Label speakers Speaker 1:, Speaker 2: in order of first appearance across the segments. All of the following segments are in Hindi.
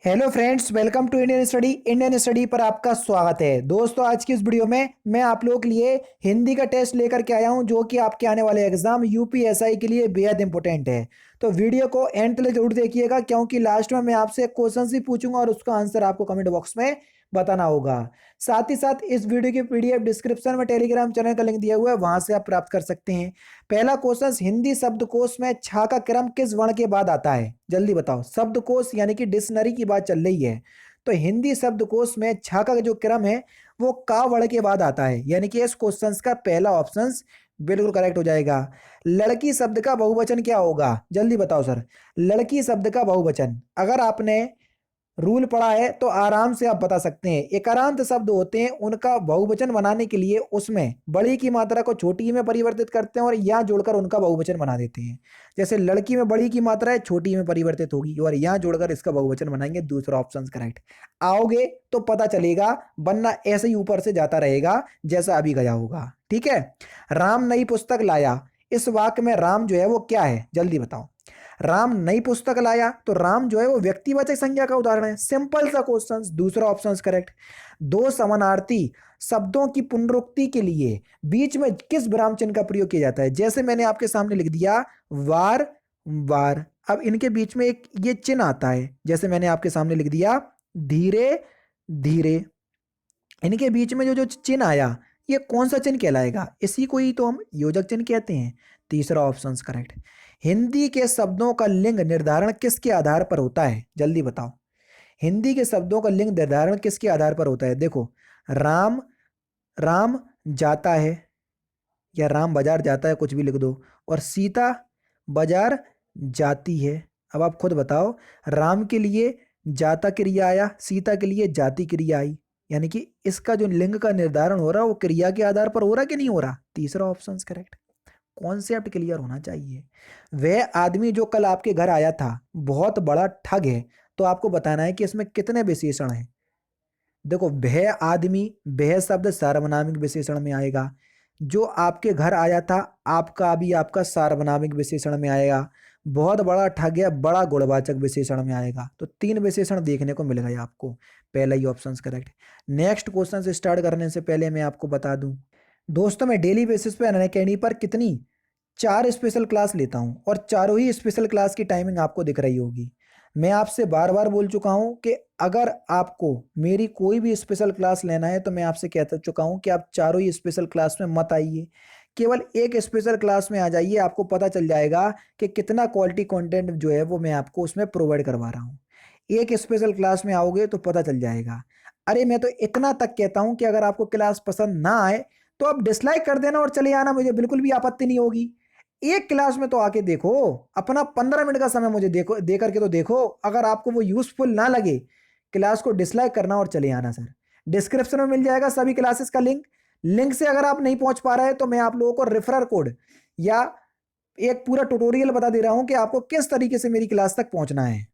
Speaker 1: Hello friends, welcome to Indian study पर आपका स्वागत है। दोस्तों, आज की इस वीडियो में मैं आप लोगों के लिए हिंदी का टेस्ट लेकर के आया हूं, जो कि आपके आने वाले एग्जाम यूपीएसआई के लिए बेहद इंपॉर्टेंट है। तो वीडियो को एंड तक जरूर देखिएगा, क्योंकि लास्ट में मैं आपसे क्वेश्चन ही पूछूंगा और उसका आंसर आपको कमेंट बॉक्स में बताना होगा। साथ ही साथ इस वीडियो की पीडीएफ डिस्क्रिप्शन में टेलीग्राम चैनल का लिंक दिया हुआ है, वहां से आप प्राप्त कर सकते हैं। पहला क्वेश्चन, हिंदी शब्दकोश में छा का क्रम किस वर्ण के बाद आता है? जल्दी बताओ। शब्दकोश यानी कि डिक्शनरी की बात चल रही है, तो हिंदी शब्दकोश में छा का जो क्रम है वो का वर्ण के बाद आता है, यानी कि इस क्वेश्चन का पहला ऑप्शन बिल्कुल करेक्ट हो जाएगा। लड़की शब्द का बहुवचन क्या होगा? जल्दी बताओ सर। लड़की शब्द का बहुवचन अगर आपने रूल पढ़ा है तो आराम से आप बता सकते हैं। एकारांत शब्द होते हैं, उनका बहुवचन बनाने के लिए उसमें बड़ी की मात्रा को छोटी में परिवर्तित करते हैं और यहाँ जोड़कर उनका बहुवचन बना देते हैं। जैसे लड़की में बड़ी की मात्रा है, छोटी में परिवर्तित होगी और यहाँ जोड़कर इसका बहुवचन बनाएंगे। दूसरा ऑप्शन करेक्ट। आओगे तो पता चलेगा, वरना ऐसे ही ऊपर से जाता रहेगा जैसा अभी गया होगा। ठीक है। राम नई पुस्तक लाया, इस वाक्य में राम जो है वो क्या है? जल्दी बताओ। राम नई पुस्तक लाया, तो राम जो है वो व्यक्तिवाचक संज्ञा का उदाहरण है। सिंपल सा क्वेश्चन, दूसरा ऑप्शन करेक्ट। दो समानार्थी शब्दों की पुनरुक्ति के लिए बीच में किस विराम चिन्ह का प्रयोग किया जाता है? जैसे मैंने आपके सामने लिख दिया वार वार, अब इनके बीच में एक ये चिन्ह आता है, जैसे मैंने आपके सामने लिख दिया धीरे धीरे। इनके बीच में जो जो चिन्ह आया, ये कौन सा चिन्ह कहलाएगा? इसी को ही तो हम योजक चिन्ह कहते हैं। तीसरा ऑप्शन करेक्ट। हिंदी के शब्दों का लिंग निर्धारण किसके आधार पर होता है? जल्दी बताओ। हिंदी के शब्दों का लिंग निर्धारण किसके आधार पर होता है? देखो, राम राम जाता है या राम बाजार जाता है, कुछ भी लिख दो। और सीता बाजार जाती है। अब आप खुद बताओ, राम के लिए जाता क्रिया आया, सीता के लिए जाति क्रिया आई, यानी कि इसका जो लिंग का निर्धारण हो रहा है वो क्रिया के आधार पर हो रहा कि नहीं हो रहा? तीसरा ऑप्शन करेक्ट। कॉन्सेप्ट क्लियर होना चाहिए। वह आदमी जो कल आपके घर आया था बहुत बड़ा ठग है, तो आपको बताना है कि इसमें कितने विशेषण हैं। देखो, वह आदमी, वह शब्द सार्वनामिक विशेषण में आएगा। जो आपके घर आया था, आपका भी आपका सार्वनामिक विशेषण में आएगा। बहुत बड़ा ठग है, बड़ा गुणवाचक विशेषण में आएगा। तो तीन विशेषण देखने को मिल गए आपको। पहला ही ऑप्शन करेक्ट। नेक्स्ट क्वेश्चन से स्टार्ट करने से पहले मैं आपको बता दूं, दोस्तों मैं डेली बेसिस पे अनअकैडमी पर कितनी 4 स्पेशल क्लास लेता हूं, और चारों ही स्पेशल क्लास की टाइमिंग आपको दिख रही होगी। मैं आपसे बार बार बोल चुका हूं कि अगर आपको मेरी कोई भी स्पेशल क्लास लेना है तो मैं आपसे कह चुका हूं कि आप चारों ही स्पेशल क्लास में मत आइए, केवल एक स्पेशल क्लास में आ जाइए। आपको पता चल जाएगा कि कितना क्वालिटी कंटेंट जो है वो मैं आपको उसमें प्रोवाइड करवा रहा हूँ। एक स्पेशल क्लास में आओगे तो पता चल जाएगा। अरे मैं तो इतना तक कहता हूं कि अगर आपको क्लास पसंद ना आए तो आप डिसलाइक कर देना और चले आना, मुझे बिल्कुल भी आपत्ति नहीं होगी। एक क्लास में तो आके देखो, अपना 15 मिनट का समय मुझे देखो, दे करके तो देखो। अगर आपको वो यूजफुल ना लगे, क्लास को डिसलाइक करना और चले आना सर। डिस्क्रिप्शन में मिल जाएगा सभी क्लासेस का लिंक। लिंक से अगर आप नहीं पहुंच पा रहे हैं तो मैं आप लोगों को रेफरल कोड या एक पूरा ट्यूटोरियल बता दे रहा हूं कि आपको किस तरीके से मेरी क्लास तक पहुंचना है।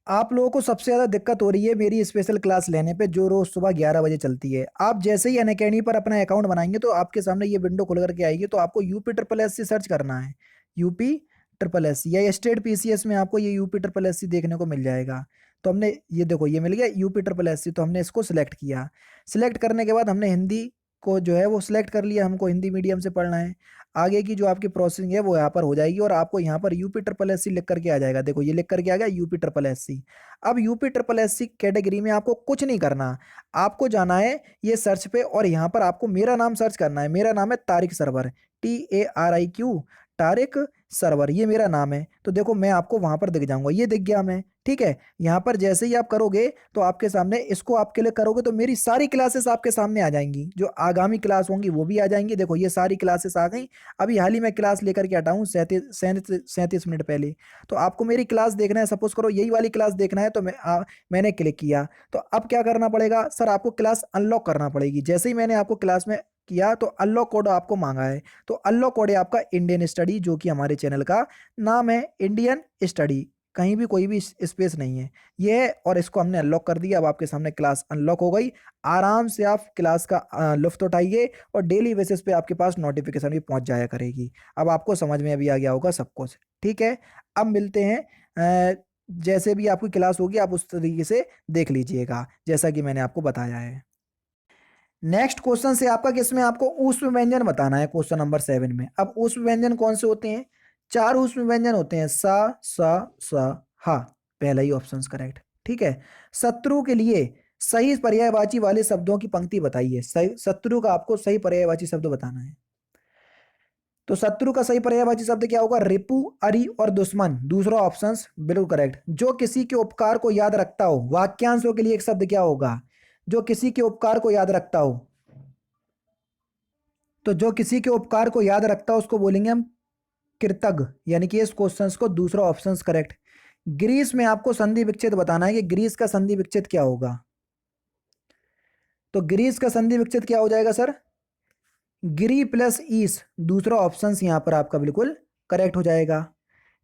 Speaker 1: आप लोगों को सबसे ज़्यादा दिक्कत हो रही है मेरी स्पेशल क्लास लेने पे, जो रोज़ सुबह 11 बजे चलती है। आप जैसे ही अनअकैडमी पर अपना अकाउंट बनाएंगे तो आपके सामने ये विंडो खुल करके आएगी, तो आपको UP triple S C search करना है। यूपी ट्रिपल एस सी या स्टेट पीसीएस में आपको ये यूपी ट्रिपल एस सी देखने को मिल जाएगा। तो हमने ये देखो, ये मिल गया यूपी ट्रिपल एस सी, तो हमने इसको सिलेक्ट किया। सिलेक्ट करने के बाद हमने हिंदी को जो है वो सिलेक्ट कर लिया, हमको हिंदी मीडियम से पढ़ना है। आगे की जो आपकी प्रोसेसिंग है वो यहाँ पर हो जाएगी और आपको यहाँ पर यूपी ट्रिपल एस सी लिख करके आ जाएगा। देखो, ये लिख करके आ गया यूपी ट्रिपल एस सी। अब UP triple S C category में आपको कुछ नहीं करना, आपको जाना है ये सर्च पे और यहाँ पर आपको मेरा नाम सर्च करना है। मेरा नाम है तारिक सरवर, TARIQ, तारिक सरवर, ये मेरा नाम है। तो देखो, मैं आपको वहां पर दिख जाऊंगा, ये दिख गया मैं। ठीक है। यहाँ पर जैसे ही आप करोगे तो आपके सामने इसको आप क्लिक करोगे तो मेरी सारी क्लासेस आपके सामने आ जाएंगी, जो आगामी क्लास होंगी वो भी आ जाएंगी। देखो, ये सारी क्लासेस आ गई। अभी हाल ही में क्लास लेकर के हटा हूँ 37 मिनट पहले। तो आपको मेरी क्लास देखना है, सपोज करो यही वाली क्लास देखना है, तो मैंने क्लिक किया। तो अब क्या करना पड़ेगा सर? आपको क्लास अनलॉक करना पड़ेगी। जैसे ही मैंने आपको क्लास में किया तो अनलॉक कोड आपको मांगा है, तो अनलॉक कोड है आपका इंडियन स्टडी, जो कि हमारे चैनल का नाम है इंडियन स्टडी। कहीं भी कोई भी स्पेस नहीं है ये है, और इसको हमने अनलॉक कर दिया। अब आपके सामने क्लास अनलॉक हो गई। आराम से आप क्लास का लुफ्त उठाइए और डेली बेसिस पे आपके पास नोटिफिकेशन भी पहुंच जाया करेगी। अब आपको समझ में अभी आ गया होगा सब कुछ। ठीक है। अब मिलते हैं जैसे भी आपकी क्लास होगी आप उस तरीके से देख लीजिएगा, जैसा कि मैंने आपको बताया है। नेक्स्ट क्वेश्चन से आपका किसमें आपको ऊष्म व्यंजन बताना है, क्वेश्चन नंबर 7 में। अब ऊष्म व्यंजन कौन से होते हैं? 4 ऊष्म व्यंजन होते हैं, सा हा। पहला ही ऑप्शन करेक्ट। ठीक है। शत्रु के लिए सही पर्यायवाची वाले शब्दों की पंक्ति बताइए। सही शत्रु का आपको सही पर्यायवाची शब्द बताना है। तो शत्रु का सही पर्यायवाची शब्द क्या होगा? रिपु, अरि और दुश्मन। दूसरा ऑप्शन बिल्कुल करेक्ट। जो किसी के उपकार को याद रखता हो, वाक्यांशों के लिए एक शब्द क्या होगा? जो किसी के उपकार को याद रखता हो, तो जो किसी के उपकार को याद रखता हो उसको बोलेंगे हम कृतज्ञ। यानी कि इस क्वेश्चन को दूसरा ऑप्शन करेक्ट। ग्रीस में आपको संधि विच्छेद बताना है कि ग्रीस का संधि विच्छेद क्या होगा। तो ग्रीस का संधि विच्छेद क्या हो जाएगा सर? गिरी प्लस ईस। दूसरा ऑप्शन यहां पर आपका बिल्कुल करेक्ट हो जाएगा।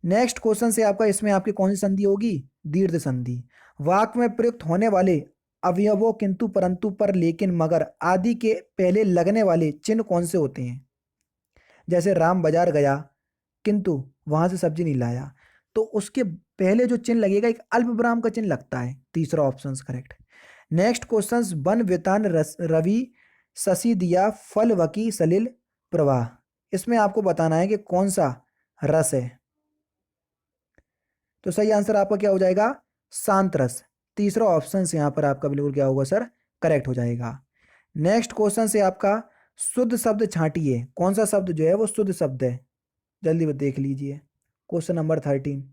Speaker 1: नेक्स्ट क्वेश्चन से आपका इसमें आपकी कौन सी संधि होगी? दीर्घ संधि। वाक्य में प्रयुक्त होने वाले अवयवों किंतु परंतु पर लेकिन मगर आदि के पहले लगने वाले चिन्ह कौन से होते हैं? जैसे राम बाजार गया किंतु वहां से सब्जी नहीं लाया, तो उसके पहले जो चिन्ह लगेगा एक अल्प विराम का चिन्ह लगता है। तीसरा ऑप्शन करेक्ट। नेक्स्ट क्वेश्चन, वन वेतान रवि शशि दिया फल वकी सलिल प्रवाह। इसमें आपको बताना है कि कौन सा रस है। तो सही आंसर आपका क्या हो जाएगा? शांत रस। तीसरा ऑप्शन यहां पर आपका बिल्कुल क्या होगा सर? करेक्ट हो जाएगा। नेक्स्ट क्वेश्चन से आपका शुद्ध शब्द छांटिए। कौन सा शब्द जो है वो शुद्ध शब्द है? जल्दी देख लीजिए, क्वेश्चन नंबर 13।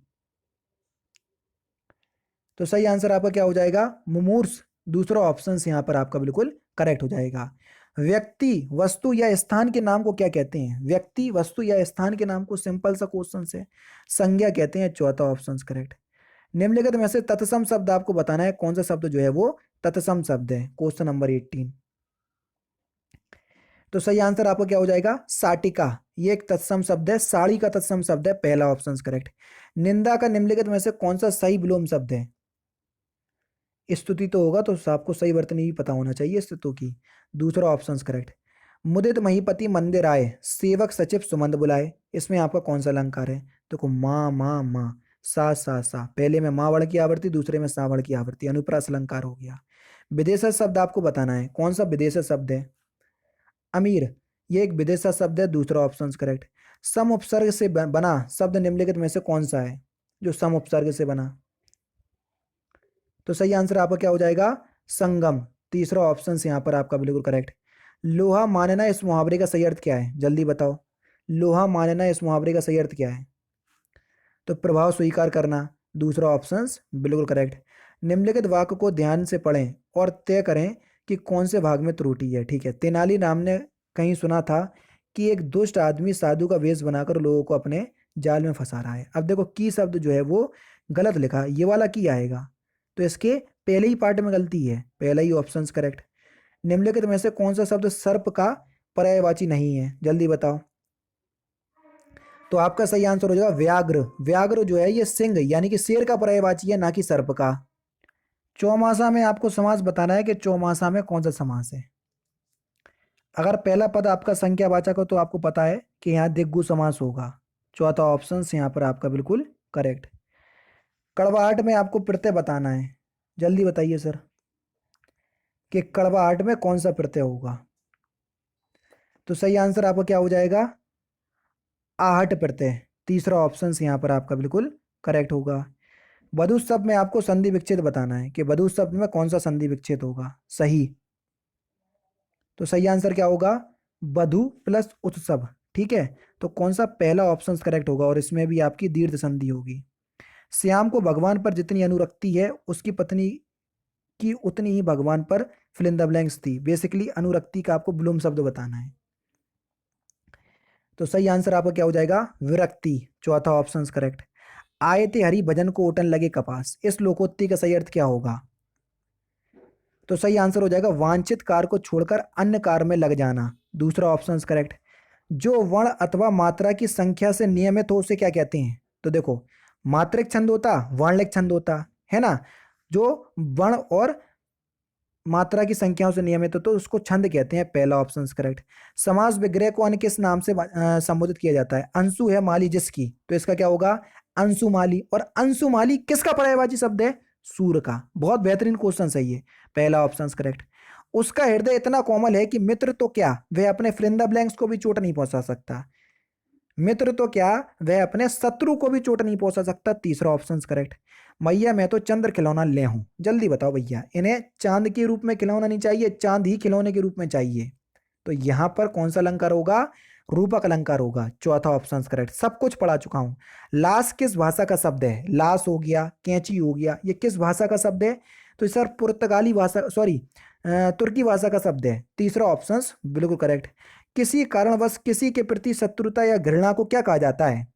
Speaker 1: तो सही आंसर आपका क्या हो जाएगा? मुमूर्ष। दूसरा ऑप्शन यहां पर आपका बिल्कुल करेक्ट हो जाएगा। व्यक्ति, वस्तु या स्थान के नाम को क्या कहते हैं? व्यक्ति, वस्तु या स्थान के नाम को सिंपल सा क्वेश्चन है, संज्ञा कहते हैं। चौथा ऑप्शन करेक्ट। निम्नलिखित में से तत्सम शब्द आपको बताना है, कौन सा शब्द जो है वो तत्सम शब्द है। Question number 18। तो सही आंसर आपका क्या हो जाएगा? साटिका। ये एक तत्सम शब्द है। साड़ी का तत्सम शब्द है। पहला ऑप्शन करेक्ट। निंदा का निम्नलिखित में से कौन सा सही विलोम शब्द है? स्तुति तो होगा, तो आपको सही वर्तनी भी पता होना चाहिए स्तुति की। दूसरा ऑप्शन करेक्ट। मुदित महीपति मंदिर आए, सेवक सचिव सुमंद बुलाए। इसमें आपका कौन सा अलंकार है? देखो माँ माँ माँ, सा। पहले में माँ वर्ण की आवृत्ति, दूसरे में सा वर्ण की आवृत्ति, अनुप्रास अलंकार हो गया। विदेशज शब्द आपको बताना है, कौन सा विदेशज शब्द है? अमीर। ये एक विदेशज शब्द है। दूसरा ऑप्शन करेक्ट। सम उपसर्ग से बना शब्द निम्नलिखित में से कौन सा है जो सम उपसर्ग से बना? तो सही आंसर आपका क्या हो जाएगा? संगम। तीसरा ऑप्शन यहां पर आपका बिल्कुल करेक्ट। लोहा मानना इस मुहावरे का सही अर्थ क्या है? जल्दी बताओ। लोहा मानना इस मुहावरे का सही अर्थ क्या है? तो प्रभाव स्वीकार करना। दूसरा ऑप्शन बिल्कुल करेक्ट। निम्नलिखित वाक्य को ध्यान से पढ़ें और तय करें कि कौन से भाग में त्रुटि है। ठीक है। तेनाली राम ने कहीं सुना था कि एक दुष्ट आदमी साधु का वेश बनाकर लोगों को अपने जाल में फंसा रहा है। अब देखो की शब्द जो है वो गलत लिखा, ये वाला की आएगा, तो इसके पहले ही पार्ट में गलती है। पहला ही ऑप्शन करेक्ट। निम्नलिखित में से कौन सा शब्द सर्प का पर्यायवाची नहीं है? जल्दी बताओ। तो आपका सही आंसर हो जाएगा व्याघ्र। व्याघ्र जो है ये सिंह यानी कि शेर का पर्यायवाची है, ना कि सर्प का। चौमासा में आपको समास बताना है कि चौमासा में कौन सा समास है। अगर पहला पद आपका संख्यावाचक हो तो आपको पता है कि यहाँ दिग्गु समास होगा। चौथा ऑप्शन यहाँ पर आपका बिल्कुल करेक्ट। कड़वाहट में आपको प्रत्यय बताना है। जल्दी बताइए सर कि कड़वाहट में कौन सा प्रत्यय होगा। तो सही आंसर आपका क्या हो जाएगा? आहट प्रत्यय। तीसरा ऑप्शन यहाँ पर आपका बिल्कुल करेक्ट होगा। वधु शब्द में आपको संधि विच्छेद बताना है कि वधु शब्द में कौन सा संधि विच्छेद होगा सही। तो सही आंसर क्या होगा? वधु प्लस उत्सव। ठीक है। तो कौन सा पहला ऑप्शन करेक्ट होगा और इसमें भी आपकी दीर्घ संधि होगी। श्याम को भगवान पर जितनी अनुरक्ति है उसकी पत्नी की उतनी ही भगवान पर फिल इन द ब्लैंक्स थी। बेसिकली अनुरक्ति का आपको विलोम शब्द बताना है। तो सही आंसर आपका क्या हो जाएगा? विरक्ति। चौथा ऑप्शन करेक्ट। आए थे हरि भजन को ओटन लगे कपास। इस लोकोक्ति का सही अर्थ क्या होगा? तो सही आंसर हो जाएगा वांछित कार को छोड़कर अन्य कार में लग जाना। दूसरा ऑप्शन करेक्ट। जो वर्ण अथवा मात्रा की संख्या से नियमित हो उसे क्या कहते हैं? तो देखो मात्रिक छंद होता, वर्णलिक छंद होता है ना। जो वर्ण और मात्रा की संख्याओं से नियमित हो तो उसको छंद कहते हैं। पहला ऑप्शन करेक्ट। समास विग्रह को अन्य किस नाम से संबोधित किया जाता है? अंशु है माली जिसकी, तो इसका क्या होगा? अंशुमाली। और अंशुमाली किसका पर्यायवाची शब्द है? सूर का। बहुत बेहतरीन क्वेश्चन सही है, पहला ऑप्शन करेक्ट। उसका हृदय इतना कोमल है कि मित्र तो क्या वह अपने फ्रिंदा ब्लैंक्स को भी चोट नहीं पहुंचा सकता। मित्र तो क्या वह अपने शत्रु को भी चोट नहीं पहुंचा सकता, तीसरा ऑप्शन करेक्ट। मैया मैं तो चंद्र खिलौना ले हूं। जल्दी बताओ भैया, इन्हें चांद के रूप में खिलौना नहीं चाहिए, चांद ही खिलौने के रूप में चाहिए। तो यहां पर कौन सा अलंकार होगा? रूपक अलंकार होगा, चौथा ऑप्शन करेक्ट। सब कुछ पढ़ा चुका हूं। लाश किस भाषा का शब्द है? लाश हो गया, कैंची हो गया, ये किस भाषा का शब्द है? तो सर पुर्तगाली भाषा, सॉरी तुर्की भाषा का शब्द है, तीसरा ऑप्शन बिल्कुल करेक्ट। किसी कारणवश किसी के प्रति शत्रुता या घृणा को क्या कहा जाता है?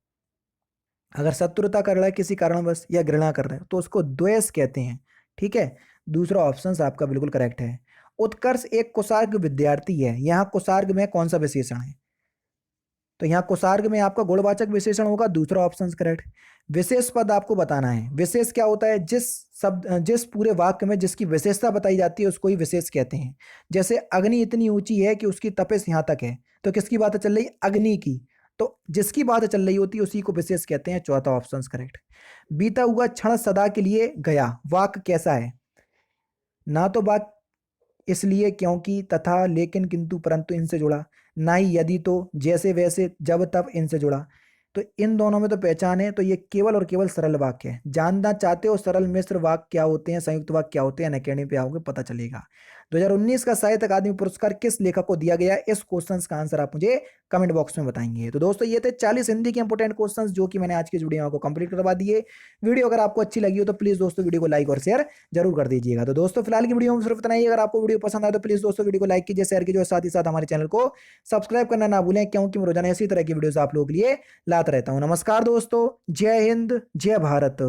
Speaker 1: अगर शत्रुता कर रहा है किसी कारणवश या घृणा कर रहा है तो उसको द्वेष कहते हैं। ठीक है, दूसरा ऑप्शन आपका बिल्कुल करेक्ट है। उत्कर्ष एक कुशार्ग विद्यार्थी है, यहाँ कुशार्ग में कौन सा विशेषण है? तो यहाँ कुशार्ग में आपका गुणवाचक विशेषण होगा, दूसरा ऑप्शन करेक्ट। विशेष पद आपको बताना है। विशेष क्या होता है? जिस पूरे वाक्य में जिसकी विशेषता बताई जाती है उसको ही विशेष कहते हैं। जैसे अग्नि इतनी ऊंची है कि उसकी तपिश यहाँ तक है, तो किसकी बात चल रही? अग्नि की। तो जिसकी बात चल रही होती है उसी को विशेष कहते हैं, चौथा ऑप्शन करेक्ट। बीता हुआ क्षण सदा के लिए गया, वाक्य कैसा है? ना तो बात इसलिए, क्योंकि, तथा, लेकिन, किंतु, परंतु इनसे जुड़ा, ना ही यदि तो, जैसे वैसे, जब तब इनसे जुड़ा। तो इन दोनों में तो पहचान है, तो ये केवल और केवल सरल वाक्य है। जानना चाहते हो सरल मिश्र वाक्य क्या होते हैं, संयुक्त वाक्य क्या होते हैं, अनअकैडमी पे आओगे पता चलेगा। 2019 का साहित्य अकादमी पुरस्कार किस लेखक को दिया गया? इस क्वेश्चन का आंसर आप मुझे कमेंट बॉक्स में बताएंगे। तो दोस्तों ये थे 40 हिंदी के इंपोर्टेंट क्वेश्चंस जो कि मैंने आज की इस वीडियो में आपको कंप्लीट करवा दिए। वीडियो अगर आपको अच्छी लगी हो तो प्लीज दोस्तों वीडियो को लाइक और शेयर जरूर कर दीजिएगा। तो दोस्तों फिलहाल की वीडियो में सिर्फ इतना ही। अगर आपको वीडियो पसंद आए तो प्लीज दोस्तों वीडियो को लाइक कीजिए, शेयर कीजिए और साथ ही साथ हमारे चैनल को सब्सक्राइब करना ना भूलें, क्योंकि मैं रोजाना इसी तरह की वीडियोस आप लोगों के लिए लाता रहता हूं। नमस्कार दोस्तों, जय हिंद, जय भारत।